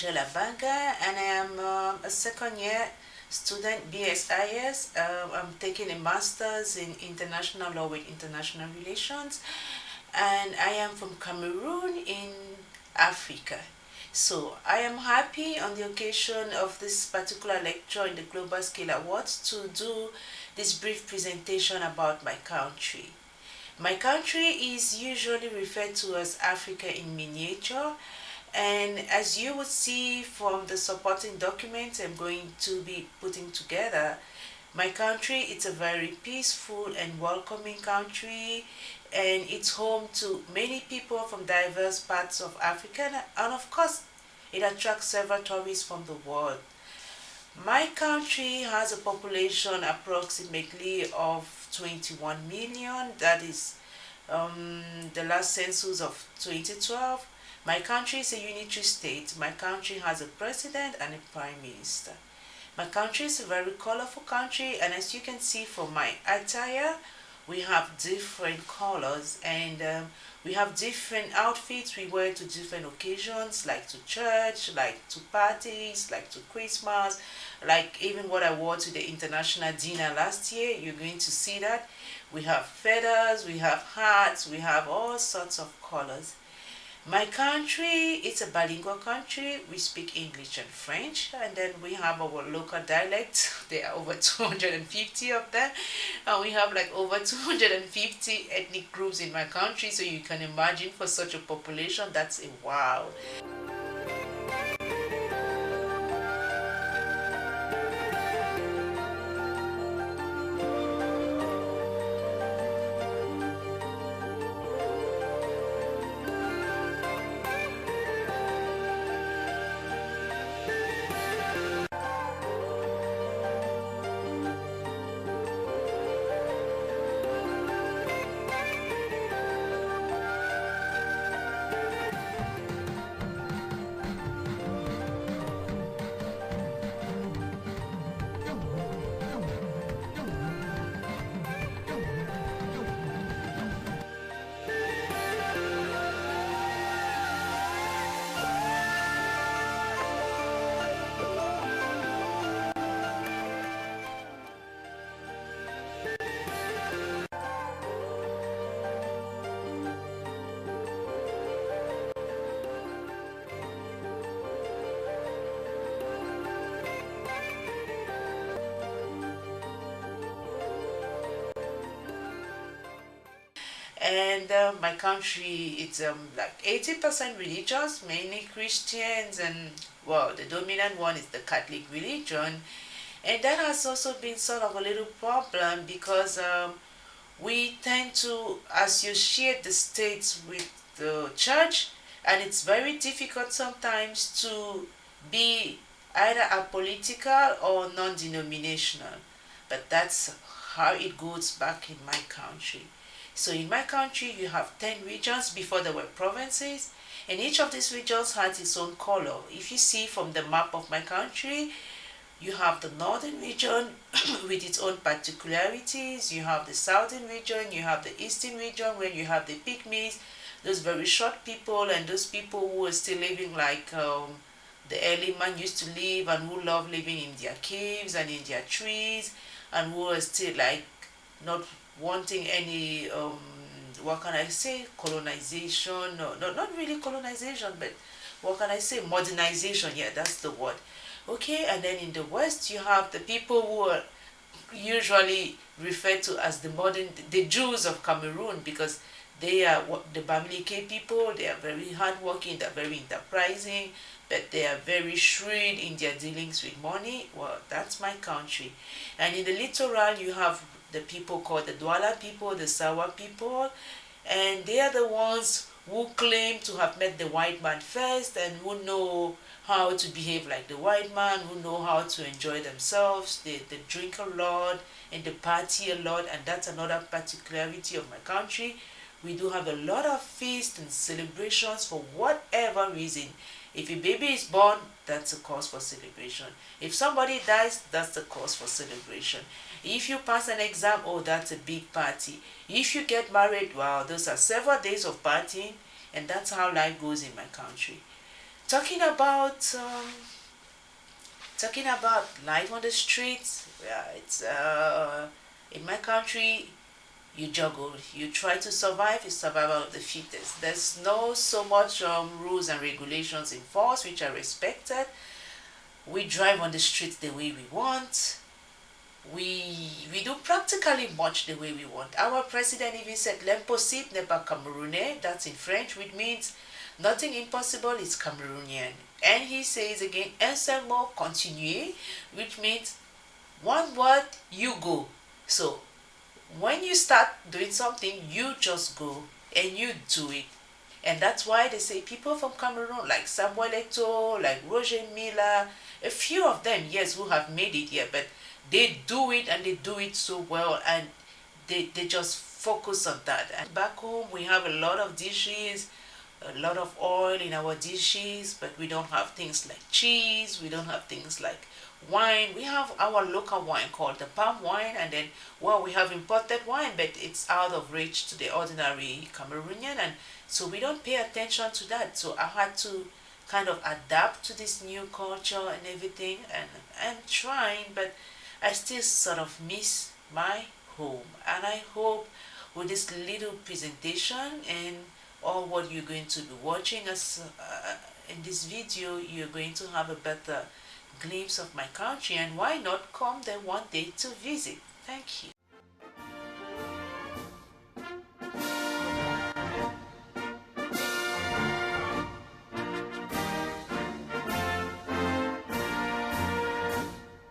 Abanga, and I am a second year student BSIS. I'm taking a master's in international law with international relations, and I am from Cameroon in Africa. So I am happy on the occasion of this particular lecture in the Global Scale Awards to do this brief presentation about my country. My country is usually referred to as Africa in miniature, and as you would see from the supporting documents I'm going to be putting together, my country is a very peaceful and welcoming country, and it's home to many people from diverse parts of Africa, and of course, it attracts several tourists from the world. My country has a population approximately of 21 million. That is the last census of 2012. My country is a unitary state. My country has a president and a prime minister. My country is a very colorful country, and as you can see from my attire, we have different colors, and we have different outfits we wear to different occasions, like to church, like to parties, like to Christmas, like even what I wore to the international dinner last year. You're going to see that. We have feathers, we have hats, we have all sorts of colors. My country is a bilingual country. We speak English and French, and then we have our local dialects. There are over 250 of them, and we have like over 250 ethnic groups in my country. So you can imagine, for such a population, that's a wow. And my country, it's like 80% religious, mainly Christians, and well, the dominant one is the Catholic religion. And that has also been sort of a little problem because we tend to associate the states with the church, and it's very difficult sometimes to be either apolitical or non-denominational. But that's how it goes back in my country. So in my country, you have 10 regions before there were provinces, and each of these regions has its own color. If you see from the map of my country, you have the northern region with its own particularities, you have the southern region, you have the eastern region where you have the pygmies, those very short people, and those people who are still living like the early man used to live, and who love living in their caves and in their trees, and who are still like not wanting any what can I say, colonization. No, not really colonization, but what can I say, modernization. Yeah, that's the word. Okay, and then in the west you have the people who are usually referred to as the Jews of Cameroon, because they are the Bamileke people. They are very hardworking, they're very enterprising, but they are very shrewd in their dealings with money. Well, that's my country. And in the littoral you have the people called the Douala people, the Sawa people, and they are the ones who claim to have met the white man first, and who know how to behave like the white man, who know how to enjoy themselves. They drink a lot and they party a lot, and that's another particularity of my country. We do have a lot of feasts and celebrations for whatever reason. If a baby is born, that's a cause for celebration. If somebody dies, that's a cause for celebration. If you pass an exam, oh, that's a big party. If you get married, wow, those are several days of partying, and that's how life goes in my country. Talking about life on the streets, yeah, it's in my country. You juggle, you try to survive, it's survival of the fittest. There's no so much rules and regulations in force which are respected. We drive on the streets the way we want. We do practically much the way we want. Our president even said l'impossible n'est pas camerounais, that's in French, which means nothing impossible is Cameroonian. And he says again un seul mot continuer, which means one word, you go. So when you start doing something, you just go and you do it. And that's why they say people from Cameroon, like Samuel Eto'o, like Roger Miller, a few of them, yes, who have made it here, but they do it and they do it so well, and they just focus on that. And back home, we have a lot of dishes, a lot of oil in our dishes, but we don't have things like cheese, we don't have things like wine. We have our local wine called the palm wine, and then, well, we have imported wine, but it's out of reach to the ordinary Cameroonian, and so we don't pay attention to that. So I had to kind of adapt to this new culture and everything, and I'm trying, but I still sort of miss my home. And I hope with this little presentation and all what you're going to be watching us in this video, you're going to have a better glimpse of my country, and why not come there one day to visit. Thank you.